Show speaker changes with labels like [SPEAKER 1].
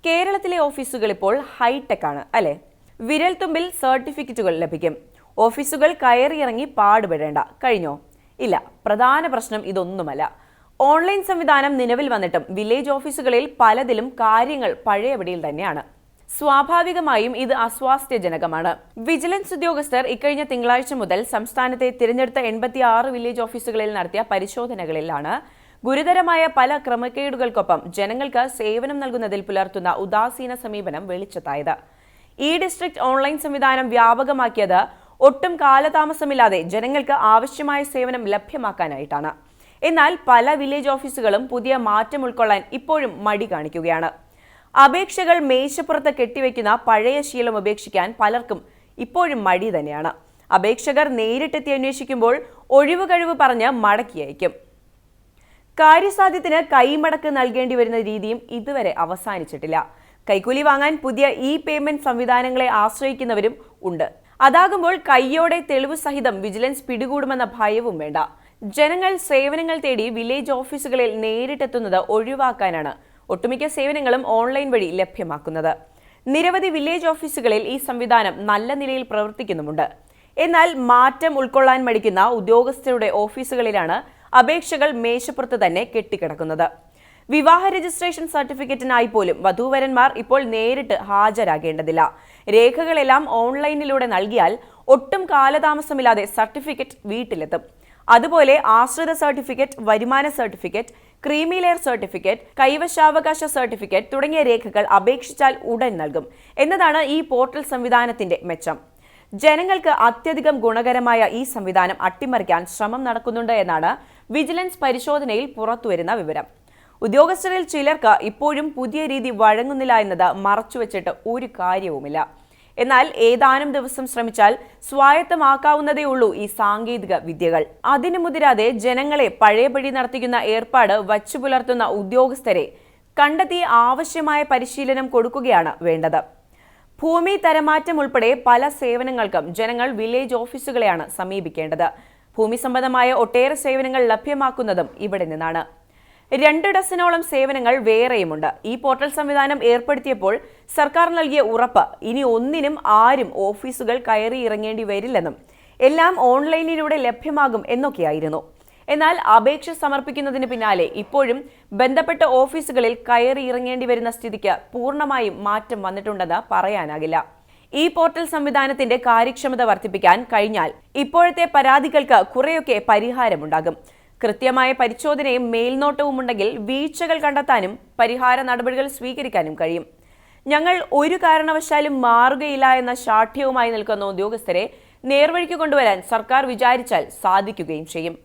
[SPEAKER 1] കേരളത്തിലെ ഓഫീസുകൾ ഇപ്പോൾ ഹൈടെക് ആണ് അല്ലേ? വിരൽത്തുമ്പിൽ സർട്ടിഫിക്കറ്റുകൾ ലഭിക്കും. ഓഫീസുകൾ കയറിയിറങ്ങി പാടുപെടേണ്ട. കഴിഞ്ഞോ? ഇല്ല. പ്രധാന പ്രശ്നം ഇതൊന്നുമല്ല. ഓൺലൈൻ സംവിധാനം നിലവിൽ വന്നിട്ടും വില്ലേജ് ഓഫീസുകളിൽ പലതിലും കാര്യങ്ങൾ പഴയപടിയിൽ തന്നെയാണ്. സ്വാഭാവികമായും ഇത് അസ്വാസ്ഥ്യജനകമാണ്. വിജിലൻസ് ഉദ്യോഗസ്ഥർ ഇക്കഴിഞ്ഞ തിങ്കളാഴ്ച മുതൽ സംസ്ഥാനത്തെ തിരഞ്ഞെടുത്ത 86 വില്ലേജ് ഓഫീസുകളിൽ നടത്തിയ പരിശോധനകളിലാണ് ഗുരുതരമായ പല ക്രമക്കേടുകൾക്കൊപ്പം ജനങ്ങൾക്ക് സേവനം നൽകുന്നതിൽ പുലർത്തുന്ന ഉദാസീന സമീപനം വെളിച്ചത്തായത്. ഈ ഡിസ്ട്രിക്ട് ഓൺലൈൻ സംവിധാനം വ്യാപകമാക്കിയത് ഒട്ടും കാലതാമസമില്ലാതെ ജനങ്ങൾക്ക് ആവശ്യമായ സേവനം ലഭ്യമാക്കാനായിട്ടാണ്. എന്നാൽ പല വില്ലേജ് ഓഫീസുകളും പുതിയ മാറ്റം ഉൾക്കൊള്ളാൻ ഇപ്പോഴും മടി കാണിക്കുകയാണ്. അപേക്ഷകൾ മേശപ്പുറത്ത് കെട്ടിവെക്കുന്ന പഴയ ശീലം ഉപേക്ഷിക്കാൻ പലർക്കും ഇപ്പോഴും മടി തന്നെയാണ്. അപേക്ഷകർ നേരിട്ടെത്തി അന്വേഷിക്കുമ്പോൾ ഒഴിവുകഴിവ് പറഞ്ഞ് മടക്കി അയക്കും. കാര്യസാധ്യത്തിന് കൈമടക്ക് നൽകേണ്ടി വരുന്ന രീതിയും ഇതുവരെ അവസാനിച്ചിട്ടില്ല. കൈക്കൂലി വാങ്ങാൻ പുതിയ പേയ്മെന്റ് സംവിധാനങ്ങളെ ആശ്രയിക്കുന്നവരും ഉണ്ട്. അതാകുമ്പോൾ കൈയോടെ തെളിവ് സഹിതം വിജിലൻസ് പിടികൂടുമെന്ന ഭയവും വേണ്ട. ജനങ്ങൾ സേവനങ്ങൾ തേടി വില്ലേജ് ഓഫീസുകളിൽ നേരിട്ടെത്തുന്നത് ഒഴിവാക്കാനാണ് ഒട്ടുമിക്ക സേവനങ്ങളും ഓൺലൈൻ വഴി ലഭ്യമാക്കുന്നത്. നിരവധി വില്ലേജ് ഓഫീസുകളിൽ ഈ സംവിധാനം നല്ല നിലയിൽ പ്രവർത്തിക്കുന്നുമുണ്ട്. എന്നാൽ മാറ്റം ഉൾക്കൊള്ളാൻ മടിക്കുന്ന ഉദ്യോഗസ്ഥരുടെ ഓഫീസുകളിലാണ് അപേക്ഷകൾ മേശപ്പുറത്ത് തന്നെ കെട്ടിക്കിടക്കുന്നത്. വിവാഹ രജിസ്ട്രേഷൻ സർട്ടിഫിക്കറ്റിനായി പോലും വധൂവരന്മാർ ഇപ്പോൾ നേരിട്ട് ഹാജരാകേണ്ടതില്ല. രേഖകളെല്ലാം ഓൺലൈനിലൂടെ നൽകിയാൽ ഒട്ടും കാലതാമസമില്ലാതെ സർട്ടിഫിക്കറ്റ് വീട്ടിലെത്തും. അതുപോലെ ആശ്രിത സർട്ടിഫിക്കറ്റ്, വരുമാന സർട്ടിഫിക്കറ്റ്, ക്രീമി ലെയർ സർട്ടിഫിക്കറ്റ്, കൈവശാവകാശ സർട്ടിഫിക്കറ്റ് തുടങ്ങിയ രേഖകൾ അപേക്ഷിച്ചാൽ ഉടൻ നൽകും എന്നതാണ് ഈ പോർട്ടൽ സംവിധാനത്തിന്റെ മെച്ചം. ജനങ്ങൾക്ക് അത്യധികം ഗുണകരമായ ഈ സംവിധാനം അട്ടിമറിക്കാൻ ശ്രമം നടക്കുന്നുണ്ട് എന്നാണ് വിജിലൻസ് പരിശോധനയിൽ പുറത്തുവരുന്ന വിവരം. ഉദ്യോഗസ്ഥരിൽ ചിലർക്ക് ഇപ്പോഴും പുതിയ രീതി വഴങ്ങുന്നില്ല എന്നത് മറച്ചുവെച്ചിട്ട് ഒരു കാര്യവുമില്ല. എന്നാൽ ഏതാനും ദിവസം ശ്രമിച്ചാൽ സ്വായത്തമാക്കാവുന്നതേ ഉള്ളൂ ഈ സാങ്കേതിക വിദ്യകൾ. അതിനു മുതിരാതെ ജനങ്ങളെ പഴയപടി നടത്തിക്കുന്ന ഏർപ്പാട് വച്ചു പുലർത്തുന്ന ഉദ്യോഗസ്ഥരെ കണ്ടെത്തി ആവശ്യമായ പരിശീലനം കൊടുക്കുകയാണ് വേണ്ടത്. ഭൂമി തരമാറ്റം ഉൾപ്പെടെ പല സേവനങ്ങൾക്കും ജനങ്ങൾ വില്ലേജ് ഓഫീസുകളെയാണ് സമീപിക്കേണ്ടത്. ഭൂമി സംബന്ധമായ ഒട്ടേറെ സേവനങ്ങൾ ലഭ്യമാക്കുന്നതും ഇവിടെ നിന്നാണ്. 2 ഡസനോളം സേവനങ്ങൾ വേറെയുമുണ്ട്. ഈ പോർട്ടൽ സംവിധാനം ഏർപ്പെടുത്തിയപ്പോൾ സർക്കാർ നൽകിയ ഉറപ്പ് ഇനി ഒന്നിനും ആരും ഓഫീസുകൾ കയറി ഇറങ്ങേണ്ടി വരില്ലെന്നും എല്ലാം ഓൺലൈനിലൂടെ ലഭ്യമാകും എന്നൊക്കെയായിരുന്നു. എന്നാൽ അപേക്ഷ സമർപ്പിക്കുന്നതിന് പിന്നാലെ ഇപ്പോഴും ബന്ധപ്പെട്ട ഓഫീസുകളിൽ കയറി ഇറങ്ങേണ്ടി വരുന്ന സ്ഥിതിക്ക് പൂർണ്ണമായും മാറ്റം വന്നിട്ടുണ്ടെന്ന് പറയാനാകില്ല. ഈ പോർട്ടൽ സംവിധാനത്തിന്റെ കാര്യക്ഷമത വർദ്ധിപ്പിക്കാൻ കഴിഞ്ഞാൽ ഇപ്പോഴത്തെ പരാതികൾക്ക് കുറെയൊക്കെ പരിഹാരമുണ്ടാകും. കൃത്യമായ പരിശോധനയും മേൽനോട്ടവും ഉണ്ടെങ്കിൽ വീഴ്ചകൾ കണ്ടെത്താനും പരിഹാര നടപടികൾ സ്വീകരിക്കാനും കഴിയും. ഞങ്ങൾ ഒരു കാരണവശാലും മാറുകയില്ല എന്ന ശാഠ്യവുമായി നിൽക്കുന്ന ഉദ്യോഗസ്ഥരെ നേർവഴിക്ക് കൊണ്ടുവരാൻ സർക്കാർ വിചാരിച്ചാൽ സാധിക്കുകയും ചെയ്യും.